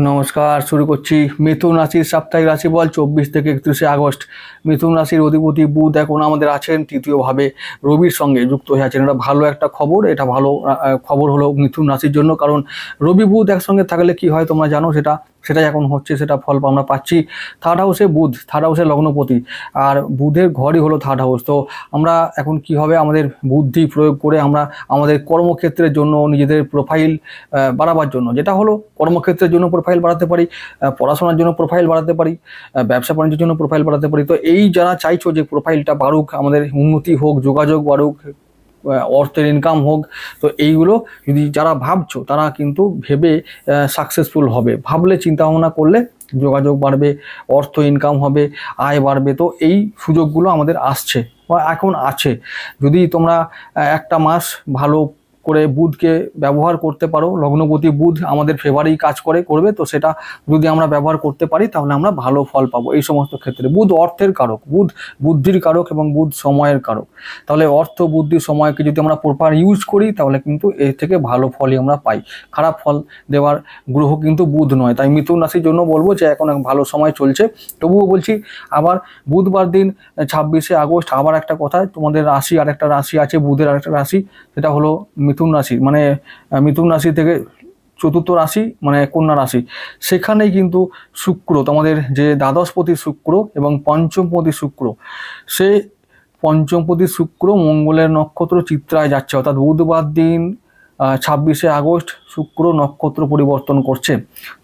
নমস্কার, শুরু করছি মিথুন রাশির সাপ্তাহিক রাশিফল 24 থেকে 31শে আগস্ট। মিথুন রাশির অধিপতি বুধ এখন আমাদের আছেন তৃতীয়ভাবে রবির সঙ্গে যুক্ত হয়ে আছেন। এটা ভালো একটা খবর। এটা ভালো খবর হলো মিথুন রাশির জন্য, কারণ রবি বুধ একসঙ্গে থাকলে কি হয় তোমরা জানো, সেটাই এখন হচ্ছে, সেটা ফল আমরা পাচ্ছি। থার্ড হাউসে বুধ, থার্ড হাউসে লগ্নপতি, আর বুধের ঘরই হলো থার্ড হাউস। তো আমরা এখন কি হবে, আমাদের বুদ্ধি প্রয়োগ করে আমরা আমাদের কর্মক্ষেত্রের জন্য নিজেদের প্রোফাইল বাড়াবার জন্য, যেটা হলো কর্মক্ষেত্রের জন্য প্রোফাইল বাড়াতে পারি, পড়াশোনার জন্য প্রোফাইল বাড়াতে পারি, ব্যবসা বাণিজ্যের জন্য প্রোফাইল বাড়াতে পারি। তো এই যারা চাইছো যে প্রোফাইলটা বাড়ুক, আমাদের উন্নতি হোক, যোগাযোগ বাড়ুক, অর্থের ইনকাম হোক, তো এইগুলো যদি যারা ভাবছো তারা কিন্তু ভেবে সাকসেসফুল হবে। ভাবলে, চিন্তা ভাবনা করলে যোগাযোগ বাড়বে, অর্থ ইনকাম হবে, আয় বাড়বে। তো এই সুযোগগুলো আমাদের আসছে বা এখন আছে। যদি তোমরা একটা মাস ভালো করে বুধকে ব্যবহার করতে পারো, লগ্নপতি বুধ আমাদের ফেভারেই কাজ করবে, তো সেটা যদি আমরা ব্যবহার করতে পারি তাহলে আমরা ভালো ফল পাবো। এই সমস্ত ক্ষেত্রে বুধ অর্থের কারক, বুধ বুদ্ধির কারক এবং বুধ সময়ের কারক। তাহলে অর্থ, বুদ্ধি, সময়কে যদি আমরা প্রপার ইউজ করি তাহলে কিন্তু এর থেকে ভালো ফলই আমরা পাই। খারাপ ফল দেওয়ার গ্রহ কিন্তু বুধ নয়। তাই মিথুন রাশির জন্য বলবো যে এখন এক ভালো সময় চলছে। তবুও বলছি, আবার বুধবার দিন 26শে আগস্ট আবার একটা কথা, তোমাদের রাশি আর একটা রাশি আছে, বুধের আরেকটা রাশি, সেটা হলো মিথুন রাশি। মানে মিথুন রাশি থেকে চতুর্থ রাশি মানে কন্যা রাশি, সেখানেই কিন্তু শুক্র, তোমাদের যে দ্বাদশপতি শুক্র এবং পঞ্চমপতি শুক্র, সে পঞ্চমপতি শুক্র মঙ্গলের নক্ষত্র চিত্রায় যাচ্ছে। অর্থাৎ বুধবার দিন 26শে আগস্ট শুক্র নক্ষত্র পরিবর্তন করছে।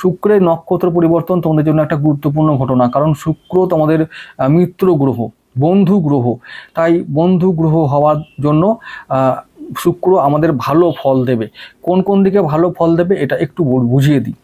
শুক্রের নক্ষত্র পরিবর্তন তোমাদের জন্য একটা গুরুত্বপূর্ণ ঘটনা, কারণ শুক্র তোমাদের মিত্র গ্রহ, বন্ধু গ্রহ। তাই বন্ধু গ্রহ হওয়ার জন্য শুক্র আমাদের ভালো ফল দেবে। কোন কোন দিকে ভালো ফল দেবে এটা একটু বুঝিয়ে দিই।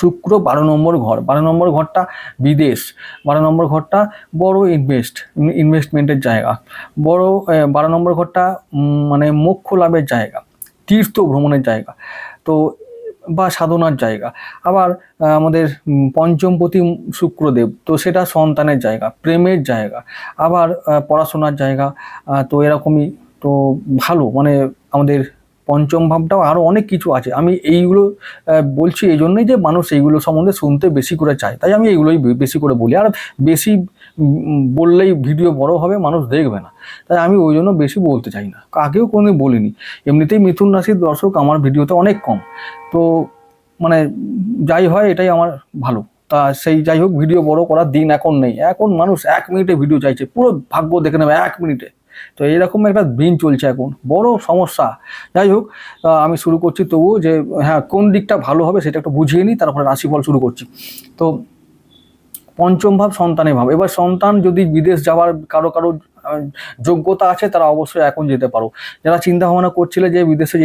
শুক্র 12 নম্বর ঘর, 12 নম্বর ঘরটা বিদেশ, 12 নম্বর ঘরটা বড় ইনভেস্টমেন্টের জায়গা, বড় 12 নম্বর ঘরটা মানে মোক্ষ লাভের জায়গা, তীর্থ ভ্রমণের জায়গা, তো বা সাধনার জায়গা। আবার আমাদের পঞ্চমপতি শুক্রদেব, তো সেটা সন্তানের জায়গা, প্রেমের জায়গা, আবার পড়াশোনার জায়গা। তো এরকমই তো ভালো, মানে আমাদের পঞ্চম ভাবটাও আরও অনেক কিছু আছে। আমি এইগুলো বলছি এই জন্যই যে মানুষ এইগুলো সম্বন্ধে শুনতে বেশি করে চায়, তাই আমি এইগুলোই বেশি করে বলি। আর বেশি বললেই ভিডিও বড় হবে, মানুষ দেখবে না, তাই আমি ওই জন্য বেশি বলতে চাই না। আগেও কোনোদিন বলিনি। এমনিতেই মিথুন রাশির দর্শক আমার ভিডিওতে অনেক কম, তো মানে যাই হয় এটাই আমার ভালো। তা সেই যাই হোক, ভিডিও বড় করার দিন এখন নেই। এখন মানুষ 1 মিনিটে ভিডিও চাইছে, পুরো ভাগ্য দেখে নেবে 1 মিনিটে। তো এইরকম একটা দিন চলছে এখন, বড় সমস্যা। যাই হোক, আমি শুরু করছি তবুও যে হ্যাঁ, কোন দিকটা ভালো হবে সেটা একটু বুঝিয়ে নিই, তারপরে রাশিফল শুরু করছি। তো পঞ্চম ভাব সন্তানের ভাব। এবার সন্তান যদি বিদেশ যাওয়ার কারো যোগ্যতা আছে, তারা অবশ্যই এখন যেতে পারো। যারা চিন্তা ভাবনা করছিলে যে বিদেশে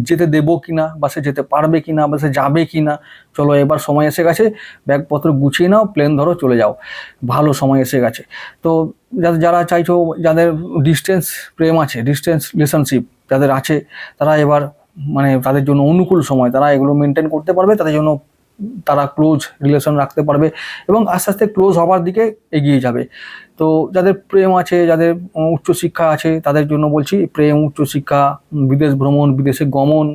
যেতে দেবো কিনা, বা সে যেতে পারবে কিনা, বা সে যাবে কিনা, চলো এবার সময় এসে গেছে, ব্যাগপত্র গুছিয়ে নাও, প্লেন ধরো, চলে যাও, ভালো সময় এসে গেছে। তো যারা চাইছো, যাদের ডিস্টেন্স প্রেম আছে, ডিস্টেন্স রিলেশনশিপ যাদের আছে, তারা এবার মানে তাদের জন্য অনুকূল সময়, তারা এগুলো মেনটেন করতে পারবে, তাদের জন্য তারা ক্লোজ রিলেশন রাখতে পারবে এবং আস্তে আস্তে ক্লোজ হওয়ার দিকে এগিয়ে যাবে। তো যাদের প্রেম আছে, যাদের উচ্চশিক্ষা আছে, তাদের জন্য বলছি প্রেম, উচ্চশিক্ষা, বিদেশ ভ্রমণ, বিদেশে গমন,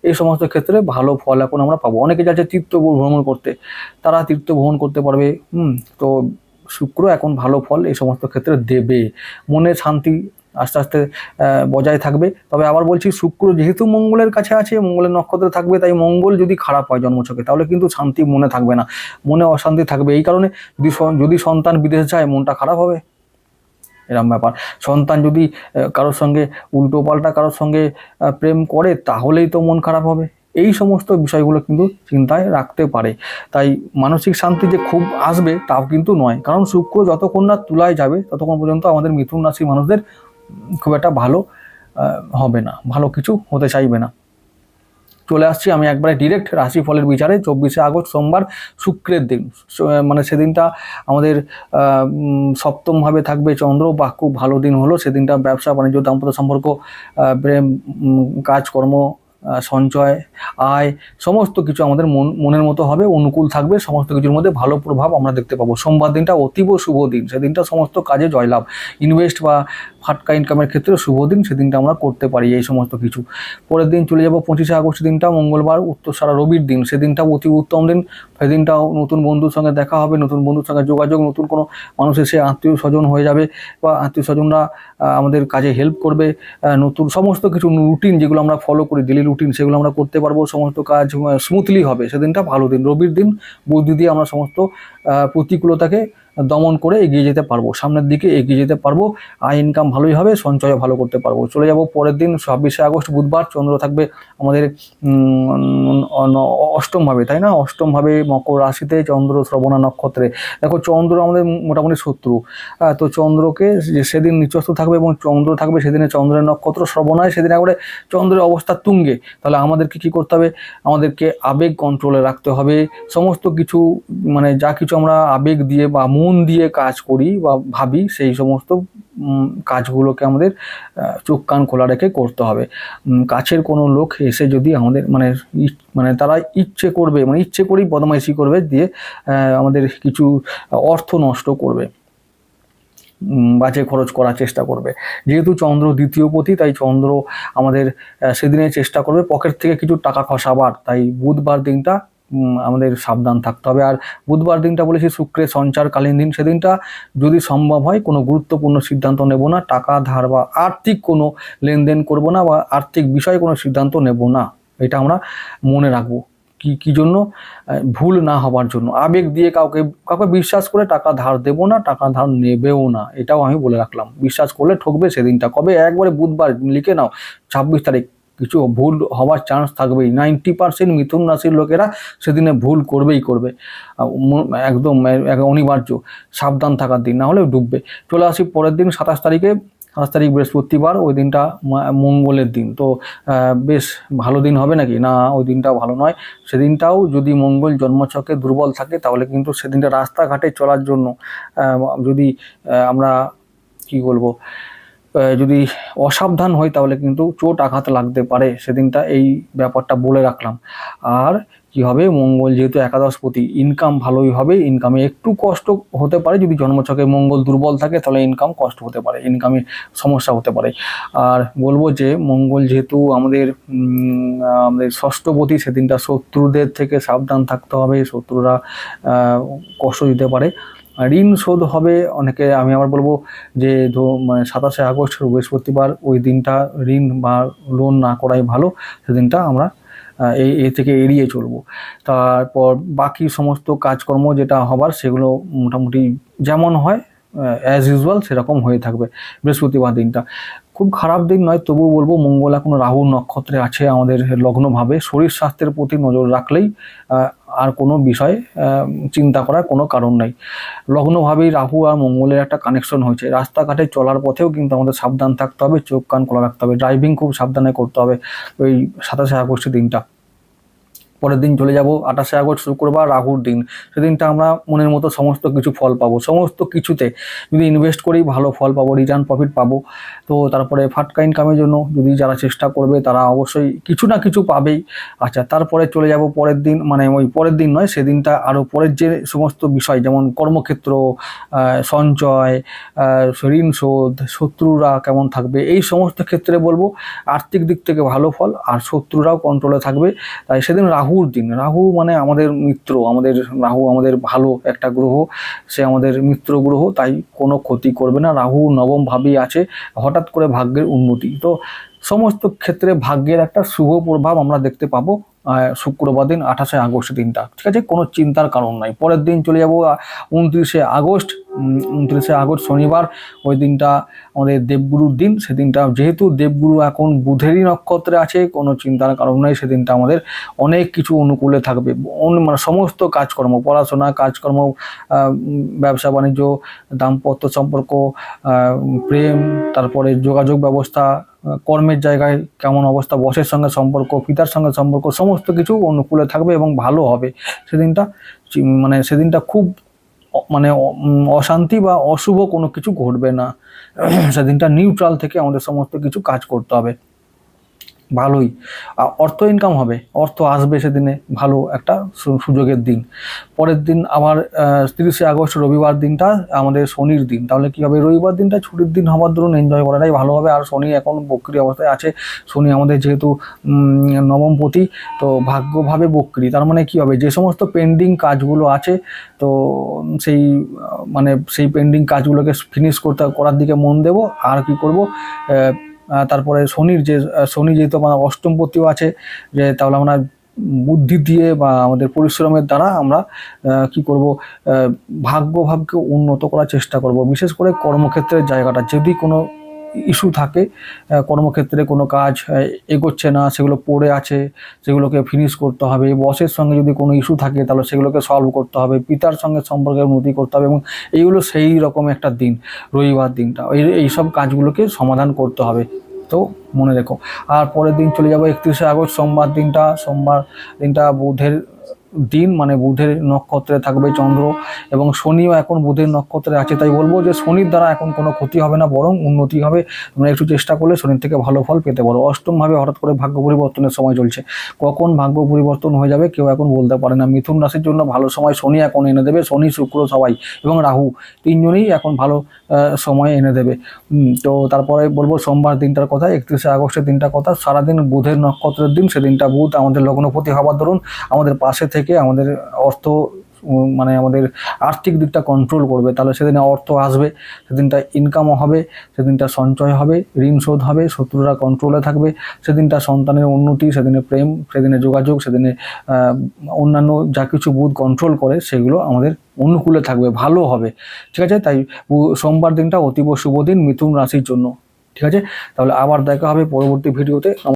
এই সমস্ত ক্ষেত্রে ভালো ফল এখন আমরা পাবো। অনেকে যাচ্ছে তীর্থ ভ্রমণ করতে, তারা তীর্থ ভ্রমণ করতে পারবে। তো শুক্র এখন ভালো ফল এই সমস্ত ক্ষেত্রে দেবে। মনে শান্তি আস্তে আস্তে বজায় থাকবে। তবে আবার বলছি, শুক্র যেহেতু মঙ্গলের কাছে আছে, মঙ্গলের নক্ষত্রে থাকবে, তাই মঙ্গল যদি খারাপ হয় জন্মছকে, তাহলে কিন্তু শান্তি মনে থাকবে না, মনে অশান্তি থাকবে। এই কারণে যদি সন্তান বিদেশ যায়, মনটা খারাপ হবে, এরকম ব্যাপার। সন্তান যদি কারোর সঙ্গে উল্টো পাল্টা কারোর সঙ্গে প্রেম করে, তাহলেই তো মন খারাপ হবে। এই সমস্ত বিষয়গুলো কিন্তু চিন্তায় রাখতে পারে। তাই মানসিক শান্তি যে খুব আসবে তাও কিন্তু নয়, কারণ শুক্র যতক্ষণ না তুলায় যাবে ততক্ষণ পর্যন্ত আমাদের মিথুন রাশির মানুষদের খুব একটা ভালো হবে না, ভালো কিছু হতে চাইবে না। চলে আসছি আমি একবারে ডিরেক্ট রাশিফলের বিচারে। 24শে আগস্ট সোমবার, শুক্রের দিন, মানে সেদিনটা আমাদের সপ্তমভাবে থাকবে চন্দ্র, বা খুব ভালো দিন হলো সেদিনটা। ব্যবসা বাণিজ্য, দাম্পত্য সম্পর্ক, প্রেম, কাজকর্ম, সঞ্চয়, আয় সমস্ত কিছু আমাদের মনের মতো হবে, অনুকূল থাকবে, সমস্ত কিছুর মধ্যে ভালো প্রভাব আমরা দেখতে পাবো। সোমবার দিনটা অতীব শুভ দিন, সেদিনটা সমস্ত কাজে জয়লাভ, ইনভেস্ট বা ফাটকা ইনকামের ক্ষেত্রে শুভ দিন, সেদিনটা আমরা করতে পারি এই সমস্ত কিছু। পরের দিন চলে যাব 25শে আগস্ট দিনটা মঙ্গলবার, উত্তরসারা রবির দিন, সেদিনটা অতি উত্তম দিন। সেদিনটাও নতুন বন্ধুর সঙ্গে দেখা হবে, নতুন বন্ধুর সঙ্গে যোগাযোগ, নতুন কোনো মানুষের সে আত্মীয় স্বজন হয়ে যাবে বা আত্মীয় স্বজনরা আমাদের কাজে হেল্প করবে। নতুন সমস্ত কিছু রুটিন যেগুলো আমরা ফলো করি, ডেলি রুটিন, সেগুলো আমরা করতে পারবো, সমস্ত কাজ স্মুথলি হবে। সেদিনটা ভালো দিন, রবির দিন, বুদ্ধি দিয়ে আমরা সমস্ত প্রতিকূলতাকে দমন করে এগিয়ে যেতে পারবো, সামনের দিকে এগিয়ে যেতে পারবো, আয় ইনকাম ভালোই হবে, সঞ্চয় ভালো করতে পারবো। চলে যাব পরের দিন 26শে আগস্ট বুধবার, চন্দ্র থাকবে আমাদের অষ্টমভাবে, তাই না, অষ্টমভাবে মকর রাশিতে, চন্দ্র শ্রবণা নক্ষত্রে। দেখো চন্দ্র আমাদের মোটামুটি শত্রু, তো চন্দ্রকে সেদিন নিচস্থ থাকবে এবং চন্দ্র থাকবে সেদিনে চন্দ্রের নক্ষত্র শ্রবণায়, সেদিন একবারে চন্দ্রের অবস্থা তুঙ্গে। তাহলে আমাদেরকে কি করতে হবে, আমাদেরকে আবেগ কন্ট্রোলে রাখতে হবে। সমস্ত কিছু মানে যা কিছু আমরা আবেগ দিয়ে বা মন দিয়ে কাজ করি বা ভাবি, সেই সমস্ত কাজগুলোকে আমাদের চোখ কান খোলা রেখে করতে হবে। কাছের কোনো লোক এসে যদি আমাদের মানে তারা ইচ্ছে করবে, মানে ইচ্ছে করেই বদমাইশি করবে, দিয়ে আমাদের কিছু অর্থ নষ্ট করবে, বাজে খরচ করার চেষ্টা করবে। যেহেতু চন্দ্র দ্বিতীয় পতি, তাই চন্দ্র আমাদের সেদিনে চেষ্টা করবে পকেট থেকে কিছু টাকা খসাবার, তাই বুধবার দিনটা আমাদের সাবধান থাকতে হবে। আর বুধবার দিনটা বলেছি শুক্রের সঞ্চারকালীন দিন, সেদিনটা যদি সম্ভব হয় কোনো গুরুত্বপূর্ণ সিদ্ধান্ত নেব না, টাকা ধার বা আর্থিক কোনো লেনদেন করব না, বা আর্থিক বিষয়ে কোনো সিদ্ধান্ত নেব না, এটা আমরা মনে রাখবো। কি জন্য, ভুল না হবার জন্য। আবেগ দিয়ে কাউকে বিশ্বাস করে টাকা ধার দেবো না, টাকা ধার নেবেও না, এটাও আমি বলে রাখলাম। বিশ্বাস করলে ঠকবে সেদিনটা কবে, একবারে বুধবার লিখে নাও 26 তারিখ। কিছু ভুল হওয়ার চান্স থাকবেই, 90% মিথুন রাশির লোকেরা সেদিনে ভুল করবেই করবে, একদম অনিবার্য, সাবধান থাকার দিন, না হলে ডুববে। চলে আসি পরের দিন 27 তারিখে, 27 তারিখ বৃহস্পতিবার, ওই দিনটা মঙ্গলের দিন। তো বেশ ভালো দিন হবে নাকি, না ওই দিনটাও ভালো নয়। সেদিনটাও যদি মঙ্গল জন্মছকে দুর্বল থাকে, তাহলে কিন্তু সেদিনটা রাস্তাঘাটে চলার জন্য যদি আমরা কি বলবো, যদি অসাবধান হই তাহলে কিন্তু চোট আঘাত লাগতে পারে সেদিনটা, এই ব্যাপারটা বলে রাখলাম। আর কি হবে, মঙ্গল যেহেতু একাদশপতি, ইনকাম ভালোই হবে, ইনকামে একটু কষ্ট হতে পারে, যদি জন্মছকে মঙ্গল দুর্বল থাকে তাহলে ইনকাম কষ্ট হতে পারে, ইনকামে সমস্যা হতে পারে। আর বলবো যে মঙ্গল যেহেতু আমাদের ষষ্ঠপতি, সেদিনটা শত্রুদের থেকে সাবধান থাকতে হবে, শত্রুরা কষ্ট দিতে পারে। ঋণ শোধ হবে অনেকে, আমি আবার বলবো যে 27শে আগস্ট বৃহস্পতিবার, ওই দিনটা ঋণ বা লোন না করাই ভালো, সেদিনটা আমরা এই থেকে এড়িয়ে চলবো। তারপর বাকি সমস্ত কাজকর্ম যেটা হবার, সেগুলো মোটামুটি যেমন হয় অ্যাজ ইউজুয়াল সেরকম হয়ে থাকবে। বৃহস্পতিবার দিনটা খুব খারাপ দিন নয়, তবুও বলবো মঙ্গল এখন রাহুর নক্ষত্রে আছে আমাদের লগ্নভাবে, শরীর স্বাস্থ্যের প্রতি নজর রাখলেই আর কোনো বিষয়ে চিন্তা করার কোনো কারণ নাই। লগ্নভাবেই রাহু আর মঙ্গলের একটা কানেকশন হয়েছে, রাস্তাঘাটে চলার পথেও কিন্তু আমাদের সাবধান থাকতে হবে, চোখ কান খোলা রাখতে হবে, ড্রাইভিং খুব সাবধানে করতে হবে ওই 27শে আগস্টের দিনটা। পরের দিন চলে যাব 28শে আগস্ট শুক্রবার, রাহুর দিন। সেদিনটা আমরা মনের মতো সমস্ত কিছু ফল পাবো, সমস্ত কিছুতে যদি ইনভেস্ট করি ভালো ফল পাবো, রিটার্ন প্রফিট পাবো। তো তারপরে ফাটকা ইনকামের জন্য যদি যারা চেষ্টা করবে তারা অবশ্যই কিছু না কিছু পাবেই। আচ্ছা, তারপরে চলে যাব পরের দিন, মানে ওই পরের দিন নয়, সেদিনটা আরও পরের যে সমস্ত বিষয়, যেমন কর্মক্ষেত্র, সঞ্চয়, ঋণ শোধ, শত্রুরা কেমন থাকবে, এই সমস্ত ক্ষেত্রে বলবো আর্থিক দিক থেকে ভালো ফল, আর শত্রুরাও কন্ট্রোলে থাকবে। তাই সেদিন রাহুর দিন, রাহু মানে আমাদের মিত্র, রাহু আমাদের ভালো একটা গ্রহ, সে আমাদের মিত্র গ্রহ, তাই কোনো ক্ষতি করবে না। রাহু নবম ভাবেই আছে, হঠাৎ করে ভাগ্যের উন্নতি, তো সমস্ত ক্ষেত্রে ভাগ্যের একটা শুভ প্রভাব আমরা দেখতে পাবো শুক্রবার দিন 28শে আগস্ট দিনটা। ঠিক আছে, কোনো চিন্তার কারণ নাই। পরের দিন চলে যাব 29শে আগস্ট, 29শে আগস্ট শনিবার, ওই দিনটা আমাদের দেবগুরুর দিন। সেদিনটা যেহেতু দেবগুরু এখন বুধেরই নক্ষত্রে আছে, কোনো চিন্তার কারণ নাই, সেদিনটা আমাদের অনেক কিছু অনুকূলে থাকবে, মানে সমস্ত কাজকর্ম, পড়াশোনা, কাজকর্ম, ব্যবসা বাণিজ্য, দাম্পত্য সম্পর্ক, প্রেম, তারপরে যোগাযোগ ব্যবস্থা, কর্মের জায়গায় কেমন অবস্থা, বসের সঙ্গে সম্পর্ক, পিতার সঙ্গে সম্পর্ক, সমস্ত কিছু অনুকূলে থাকবে এবং ভালো হবে সেদিনটা। মানে সেদিনটা খুব মানে অশান্তি বা অশুভ কোনো কিছু ঘটবে না, সেদিনটা নিউট্রাল থেকে আমাদের সমস্ত কিছু কাজ করতে হবে। ভালোই অর্থ ইনকাম হবে, অর্থ আসবে সেদিনে, ভালো একটা সুযোগের দিন। পরের দিন আবার 30শে আগস্ট রবিবার দিনটা আমাদের শনির দিন। তাহলে কী হবে, রবিবার দিনটা ছুটির দিন হওয়ার দরুন এনজয় করাটাই ভালো হবে। আর শনি এখন বক্রি অবস্থায় আছে, শনি আমাদের যেহেতু নবমপতি, তো ভাগ্যভাবে বক্রি। তার মানে কী হবে, যে সমস্ত পেন্ডিং কাজগুলো আছে তো সেই সেই পেন্ডিং কাজগুলোকে ফিনিশ করার দিকে মন দেব। আর কি করব, তারপরে শনি যেহেতু আমার অষ্টমপতিও আছে, যে তাহলে আমরা বুদ্ধি দিয়ে বা আমাদের পরিশ্রমের দ্বারা আমরা কি করব, ভাগ্যকে উন্নত করার চেষ্টা করব। বিশেষ করে কর্মক্ষেত্রের জায়গাটা, যদি কোনো ইস্যু থাকে, কর্মক্ষেত্রে কোনো কাজ এগোচ্ছে না, সেগুলো পড়ে আছে, সেগুলোকে ফিনিশ করতে হবে। বসের সঙ্গে যদি কোনো ইস্যু থাকে তাহলে সেগুলোকে সলভ করতে হবে। পিতার সঙ্গে সম্পর্কের উন্নতি করতে হবে, এবং এইগুলো সেই রকম একটা দিন, রবিবার দিনটা এইসব কাজগুলোকে সমাধান করতে হবে, তো মনে রেখো। আর পরের দিন চলে যাবো 31শে আগস্ট সোমবার দিনটা বুধের দিন, মানে বুধের নক্ষত্রে থাকবে চন্দ্র, এবং শনিও এখন বুধের নক্ষত্রে আছে। তাই বলবো যে শনির দ্বারা এখন কোনো ক্ষতি হবে না, বরং উন্নতি হবে। তোমরা একটু চেষ্টা করলে শনির থেকে ভালো ফল পেতে পারো। অষ্টমভাবে হঠাৎ করে ভাগ্য পরিবর্তনের সময় চলছে, কখন ভাগ্য পরিবর্তন হয়ে যাবে কেউ এখন বলতে পারে না। মিথুন রাশির জন্য ভালো সময় শনি এখন এনে দেবে। শনি, শুক্র সবাই এবং রাহু তিনজনই এখন ভালো সময় এনে দেবে। তো তারপরে বলবো সোমবার দিনটার কথা, 31শে আগস্টের দিনটার কথা। সারাদিন বুধের নক্ষত্রের দিন, সেদিনটা বুধ আমাদের লগ্নপতি হওয়ার দরুন আমাদের পাশে থেকে আমাদের অর্থ আমাদের আর্থিক দিকটা কন্ট্রোল করবে। তাহলে সেদিনে অর্থ আসবে, সেদিনটা ইনকামও হবে, সেদিনটা সঞ্চয় হবে, ঋণ শোধ হবে, শত্রুরা কন্ট্রোলে থাকবে, সেদিনটা সন্তানের উন্নতি, সেদিনে প্রেম, সেদিনে যোগাযোগ, সেদিনে অন্যান্য যা কিছু বুধ কন্ট্রোল করে সেগুলো আমাদের অনুকূলে থাকবে, ভালো হবে। ঠিক আছে, তাই সোমবার দিনটা অতীব শুভ দিন মিথুন রাশির জন্য। ঠিক আছে, তাহলে আবার দেখা হবে পরবর্তী ভিডিওতে।